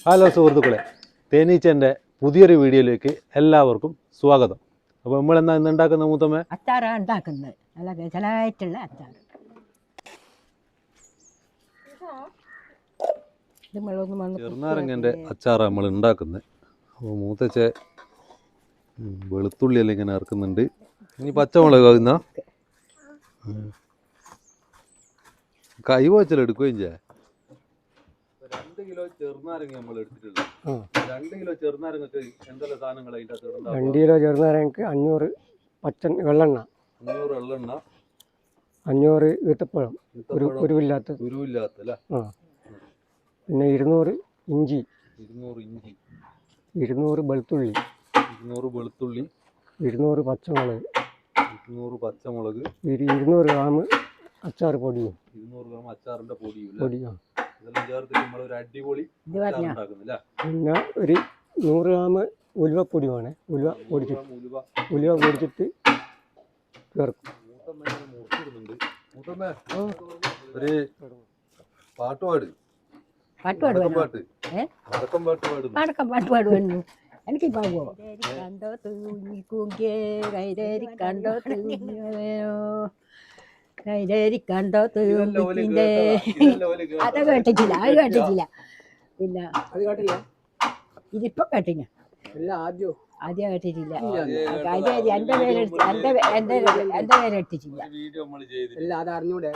Hello സുഹൃത്തുക്കളെ, തേനീച്ചൻ്റെ പുതിയൊരു വീഡിയോയിലേക്ക് എല്ലാവർക്കും സ്വാഗതം. അപ്പോൾ നമ്മളെന്നാ ഇന്ന് ഉണ്ടാക്കുന്ന മൂത്തമ്മ അച്ചാറാണ് ഉണ്ടാക്കുന്നത്. നല്ല ഗജലായിട്ടുള്ള അച്ചാർ. ചെറുനാരങ്ങൻ്റെ അച്ചാറാണ് നമ്മൾ ഉണ്ടാക്കുന്നത്. അപ്പോൾ മൂത്തച്ഛ വെളുത്തുള്ളിയെല്ലാം ഇങ്ങനെ ഇറക്കുന്നുണ്ട്. ഇനി പച്ചമുളക് ഇന്ന കൈ വച്ചെടുക്കുകയും ചെയ്യാം. 2 കിലോ ചെറുനാരങ്ങ നമ്മൾ എടുത്തിട്ടുള്ളത്. 2 കിലോ ചെറുനാരങ്ങക്ക് എന്തെല്ലാം സാധനങ്ങൾ അതിൻ്റെ അകത്ത്? 2 കിലോ ചെറുനാരങ്ങക്ക് 500 വെള്ളെണ്ണ, 500 വെള്ളെണ്ണ, 500 ഈത്തപ്പഴം, കുരുവില്ലാത്ത അല്ലേ? പിന്നെ 200 ഇഞ്ചി, 200 വെളുത്തുള്ളി, 200 പച്ചമുളക്, 200 ഗ്രാം അച്ചാർ പൊടിയും, 200 ഗ്രാം അച്ചാറിൻ്റെ പൊടിയും ഇതെല്ലാം ചേർത്തിട്ട് നമ്മൾ ഒരു അടിപൊളി ഉണ്ടാക്കുന്നില്ല. പിന്നെ ഒരു 100 ഗ്രാം ഉലുവപ്പൊടി വേണേ. ഉലുവ പൊടിച്ചിട്ട് ചേർക്കും. ഒരു പാട്ടുപാട് പാടുന്നു. എനിക്ക് പാടുവോ? കണ്ടോ തൂങ്ങിക്കൂങ്കിയേ കൈതേരി കണ്ടോ കൈതേരി കണ്ടോ തൂങ്ങിന്റെ അത് കേട്ടിട്ടില്ല. പിന്നെ ഇതിപ്പോ കേട്ടില്ല. ആദ്യം കേട്ടിട്ടില്ല. കൈതേരി എന്റെ പേരെടുത്തിട്ടില്ല. ഇത് അറിഞ്ഞൂടെ?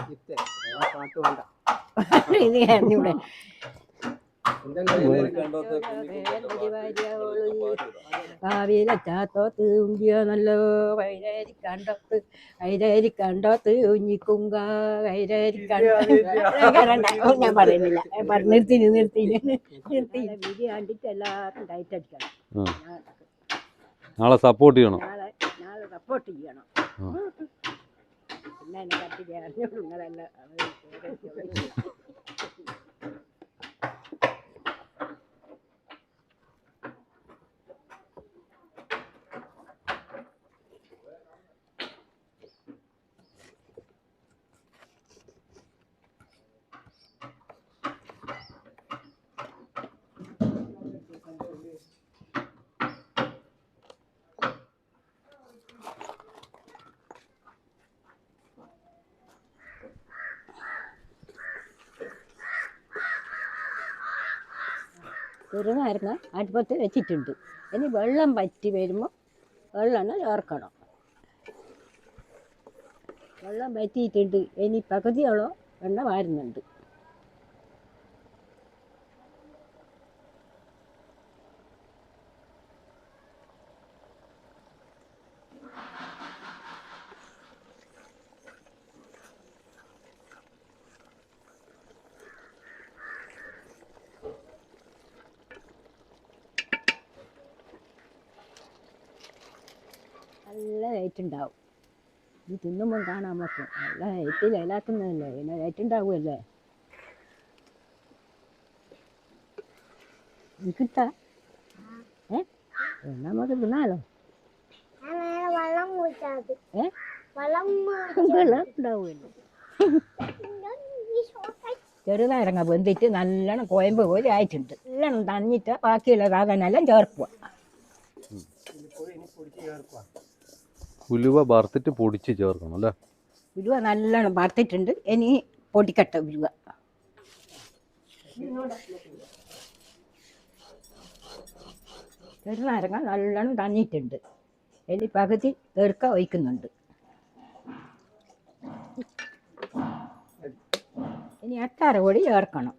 കാവിലച്ചാത്തോത്ത് ഉങ്കിയോ നല്ലോ കൈതേരി കണ്ടോത്ത് ഉഞ്ഞിക്കുങ്ക കൈതേരി കണ്ടോ. ഞാൻ പറയുന്നില്ല. നിർത്തി വിധി കണ്ടിട്ട് എല്ലാവർക്കും ഡയറ്റ് അടിക്കണം. നാളെ സപ്പോർട്ട് ചെയ്യണം. നാളെ സപ്പോർട്ട് ചെയ്യണം. പിന്നെ എന്നെ കട്ടിക്ക് അറിഞ്ഞോളൂ നിങ്ങളെല്ലാം. ചെറുനാരങ്ങ അടുപ്പത്ത് വെച്ചിട്ടുണ്ട്. ഇനി വെള്ളം വറ്റി വരുമ്പോൾ വെള്ളം ചേർക്കണം. വെള്ളം വറ്റിയിട്ടുണ്ട്. ഇനി പകുതിയോളം എണ്ണ വാരുന്നുണ്ട്. നല്ല ലൈറ്റ് ഉണ്ടാവും. ഇത് തിന്നുമ്പോൾ കാണാൻ പറ്റും. നല്ല ലൈറ്റിൽ ഇലാക്കുന്നതല്ലേ, പിന്നെ ലൈറ്റ് ഉണ്ടാവുമല്ലേ. കിട്ടാ നമുക്ക് തിന്നാലോ. വെള്ളം ഉണ്ടാവുമല്ലോ. ചെറുനാരങ്ങ വെന്തിട്ട് നല്ലോണം കോയമ്പ് പോലെ ആയിട്ടുണ്ട്. നല്ലോണം തന്നിട്ട് ബാക്കിയുള്ള സാധനമെല്ലാം ചേർക്കുക. ഉലുവ വറുത്തിട്ട് പൊടിച്ച് ചേർക്കണം അല്ലേ? ഉലുവ നല്ലോണം വറുത്തിട്ടുണ്ട്. ഇനി പൊടിക്കട്ട ഉലുവ. ചെറുനാരങ്ങ നല്ലോണം തന്നിട്ടുണ്ട്. ഇനി പകുതി തീർക്ക ഒഴിക്കുന്നുണ്ട്. ഇനി അച്ചാർ പൊടി ചേർക്കണം.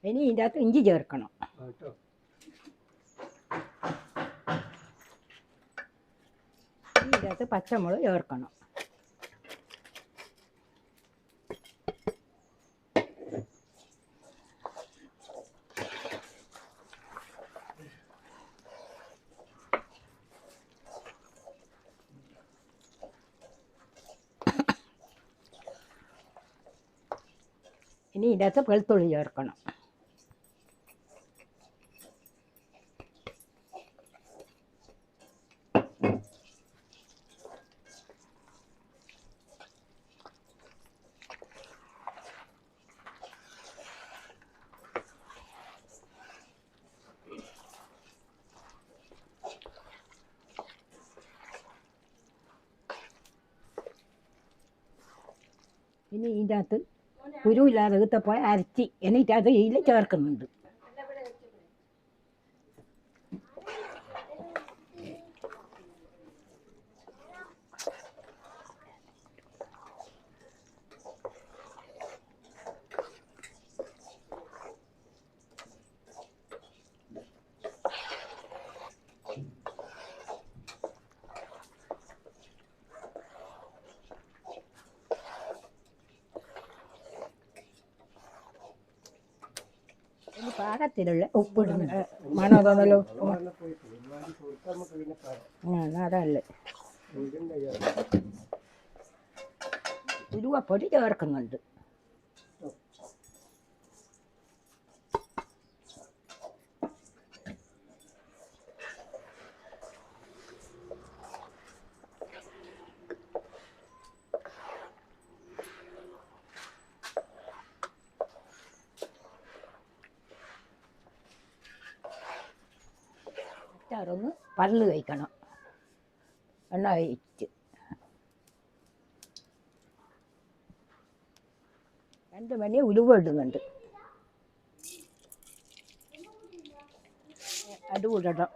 ഇനി ഇതിൻ്റെ അകത്ത് ഇഞ്ചി ചേർക്കണം. ഇതിൻ്റെ അകത്ത് പച്ചമുളക് ചേർക്കണം. ഇനി ഇതിനകത്ത് വെളുത്തുള്ളി ചേർക്കണം. ഇനി ഇതിൻ്റെ അകത്ത് കുരുവില്ലാതെ ഈത്തപ്പോയ അരച്ചി എന്നിട്ട് അത് ഇതിൽ ചേർക്കുന്നുണ്ട്. ഇനി പാകത്തിലുള്ള ഉപ്പിടുന്നുണ്ട്. മണോ തോന്നലോ? അതല്ലേ ഉലുവപ്പൊടി ചേർക്കുന്നുണ്ട്. അച്ചാറൊന്ന് പല്ല് കഴിക്കണം. എണ്ണ കഴിച്ച് 2 മണി ഉലുവ ഇടുന്നുണ്ട്. അടുവിടണം.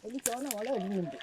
ഒരു ചോന്ന മുളക് ഇടുന്നുണ്ട്.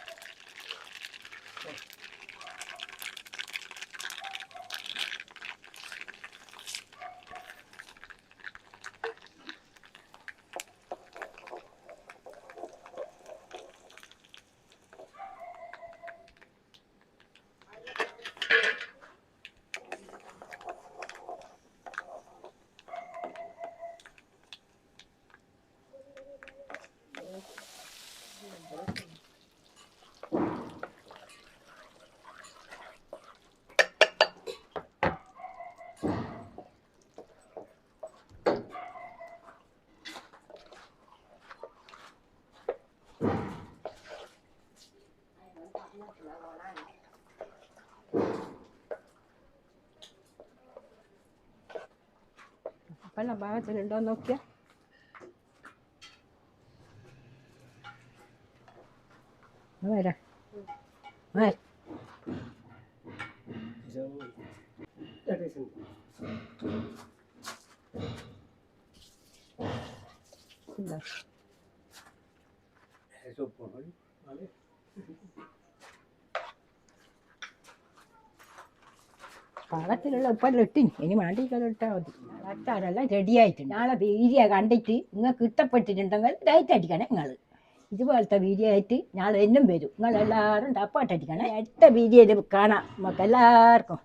അപ്പം പാകത്തിലുണ്ടോ നോക്കിയാൽ വരാം. പാകത്തിലുള്ള ഉപ്പെല്ലാം ഇട്ടി ഇനി മാണ്ടിക്കൽ ഇട്ടാൽ മതി. അച്ചാറെല്ലാം റെഡി ആയിട്ടുണ്ട്. നാളെ വീഡിയോ കണ്ടിട്ട് നിങ്ങൾക്ക് ഇഷ്ടപ്പെട്ടിട്ടുണ്ടെങ്കിൽ ലൈറ്റ് അടിക്കണേ. നിങ്ങൾ ഇതുപോലത്തെ വീഡിയോ ആയിട്ട് നാളെ എന്നും വരും. നിങ്ങളെല്ലാവരും ടപ്പായിട്ടടിക്കണേ. അടുത്ത വീഡിയോയിൽ കാണാം. നമുക്ക് എല്ലാവർക്കും